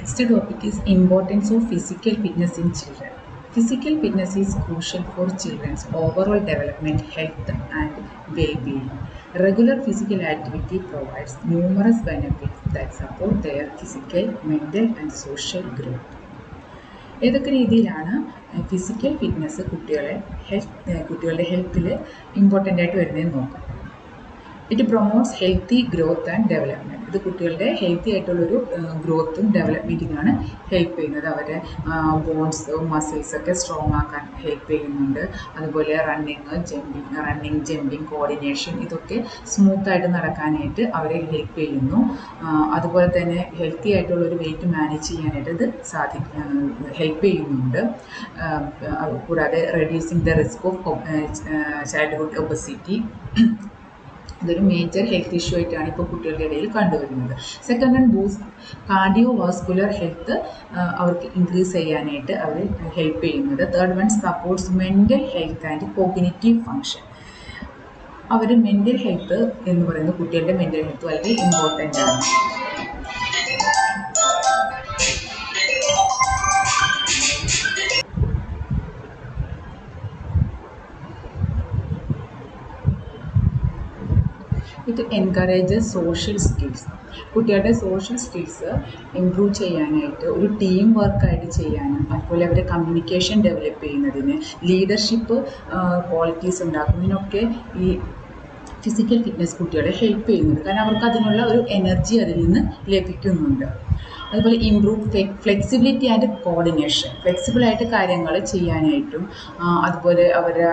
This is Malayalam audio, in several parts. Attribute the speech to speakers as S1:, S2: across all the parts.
S1: Next topic is importance of physical fitness in children. Physical fitness is crucial for children's overall development, health and well-being. Regular physical activity provides numerous benefits that support their physical, mental and social growth. ഏതൊക്കെ രീതിയിലാണ് ഫിസിക്കൽ ഫിറ്റ്നസ് കുട്ടികളുടെ ഹെൽത്തിൽ ഇമ്പോർട്ടൻ്റ് ആയിട്ട് വരുന്നതെന്ന് നോക്കാം. It promotes healthy growth and development. ഇത് കുട്ടികളുടെ ഹെൽത്തി ആയിട്ടുള്ളൊരു ഗ്രോത്തും ഡെവലപ്മെൻറ്റിനാണ് ഹെൽപ്പ് ചെയ്യുന്നത്. അവരുടെ ബോൺസ് മസിൽസൊക്കെ സ്ട്രോങ് ആക്കാൻ ഹെൽപ്പ് ചെയ്യുന്നുണ്ട്. അതുപോലെ റണ്ണിങ് ജമ്പിങ് കോർഡിനേഷൻ ഇതൊക്കെ സ്മൂത്തായിട്ട് നടക്കാനായിട്ട് അവരെ ഹെൽപ്പ് ചെയ്യുന്നു. അതുപോലെ തന്നെ ഹെൽത്തി ആയിട്ടുള്ളൊരു വെയിറ്റ് മാനേജ് ചെയ്യാനായിട്ട് ഇത് ഹെൽപ്പ് ചെയ്യുന്നുണ്ട്. കൂടാതെ reducing the risk of childhood obesity, ഇതൊരു മേജർ ഹെൽത്ത് ഇഷ്യൂ ആയിട്ടാണ് ഇപ്പോൾ കുട്ടികളുടെ ഇടയിൽ കണ്ടുവരുന്നത്. Second one boost cardiovascular health അവർക്ക് ഇൻക്രീസ് ചെയ്യാനായിട്ട് അവർ ഹെൽപ്പ് ചെയ്യുന്നത്. Third one supports mental health and cognitive function. അവർ മെൻ്റൽ ഹെൽത്ത് എന്ന് പറയുന്നത് കുട്ടികളുടെ മെൻ്റൽ ഹെൽത്ത് വളരെ ഇമ്പോർട്ടൻ്റ് ആണ്. It encourages social skills. കുട്ടികളുടെ സോഷ്യൽ സ്കിൽസ് ഇംപ്രൂവ് ചെയ്യാനായിട്ട്, ഒരു ടീം വർക്കായിട്ട് ചെയ്യാനും, അതുപോലെ അവരുടെ കമ്മ്യൂണിക്കേഷൻ ഡെവലപ്പ് ചെയ്യുന്നതിന്, ലീഡർഷിപ്പ് ക്വാളിറ്റീസ് ഉണ്ടാക്കുന്നതിനൊക്കെ ഈ ഫിസിക്കൽ ഫിറ്റ്നസ് കുട്ടികളെ ഹെൽപ്പ് ചെയ്യുന്നുണ്ട്. കാരണം അവർക്ക് അതിനുള്ള ഒരു എനർജി അതിൽ നിന്ന് ലഭിക്കുന്നുണ്ട്. അതുപോലെ ഇംപ്രൂവ് ഫ്ലെക്സിബിലിറ്റി ആൻഡ് കോർഡിനേഷൻ. ഫ്ലെക്സിബിളായിട്ട് കാര്യങ്ങൾ ചെയ്യാനായിട്ടും, അതുപോലെ അവരുടെ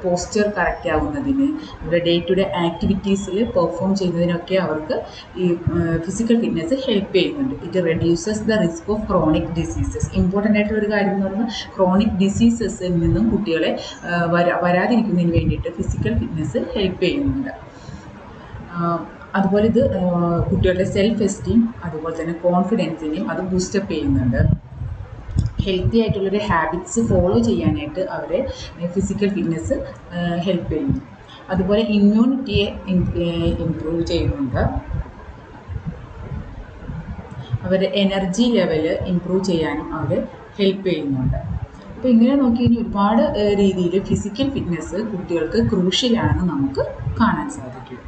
S1: പോസ്ചർ കറക്റ്റ് ആകുന്നതിന്, അവരുടെ ഡേ ടു ഡേ ആക്ടിവിറ്റീസിൽ പെർഫോം ചെയ്യുന്നതിനൊക്കെ അവർക്ക് ഈ ഫിസിക്കൽ ഫിറ്റ്നസ് ഹെൽപ്പ് ചെയ്യുന്നുണ്ട്. It reduces the risk of chronic diseases. Important ആയിട്ടുള്ളൊരു കാര്യം എന്ന് പറയുന്നത് ക്രോണിക് ഡിസീസസിൽ നിന്നും കുട്ടികളെ വരാതിരിക്കുന്നതിന് വേണ്ടിയിട്ട് ഫിസിക്കൽ ഫിറ്റ്നസ് ഹെൽപ്പ് ചെയ്യുന്നുണ്ട്. അതുപോലെ ഇത് കുട്ടികളുടെ സെൽഫ് എസ്റ്റീം അതുപോലെ തന്നെ കോൺഫിഡൻസിനെയും അത് ബൂസ്റ്റപ്പ് ചെയ്യുന്നുണ്ട്. ഹെൽത്തി ആയിട്ടുള്ളൊരു ഹാബിറ്റ്സ് ഫോളോ ചെയ്യാനായിട്ട് അവരെ ഫിസിക്കൽ ഫിറ്റ്നസ് ഹെൽപ്പ് ചെയ്യുന്നു. അതുപോലെ ഇമ്മ്യൂണിറ്റിയെ ഇംപ്രൂവ് ചെയ്യുന്നുണ്ട്. അവരുടെ എനർജി ലെവല് ഇംപ്രൂവ് ചെയ്യാനും അവർ ഹെൽപ്പ് ചെയ്യുന്നുണ്ട്. അപ്പോൾ ഇങ്ങനെ നോക്കിക്കഴിഞ്ഞാൽ ഒരുപാട് രീതിയിൽ ഫിസിക്കൽ ഫിറ്റ്നസ് കുട്ടികൾക്ക് ക്രൂഷ്യലാണെന്ന് നമുക്ക് കാണാൻ സാധിക്കും.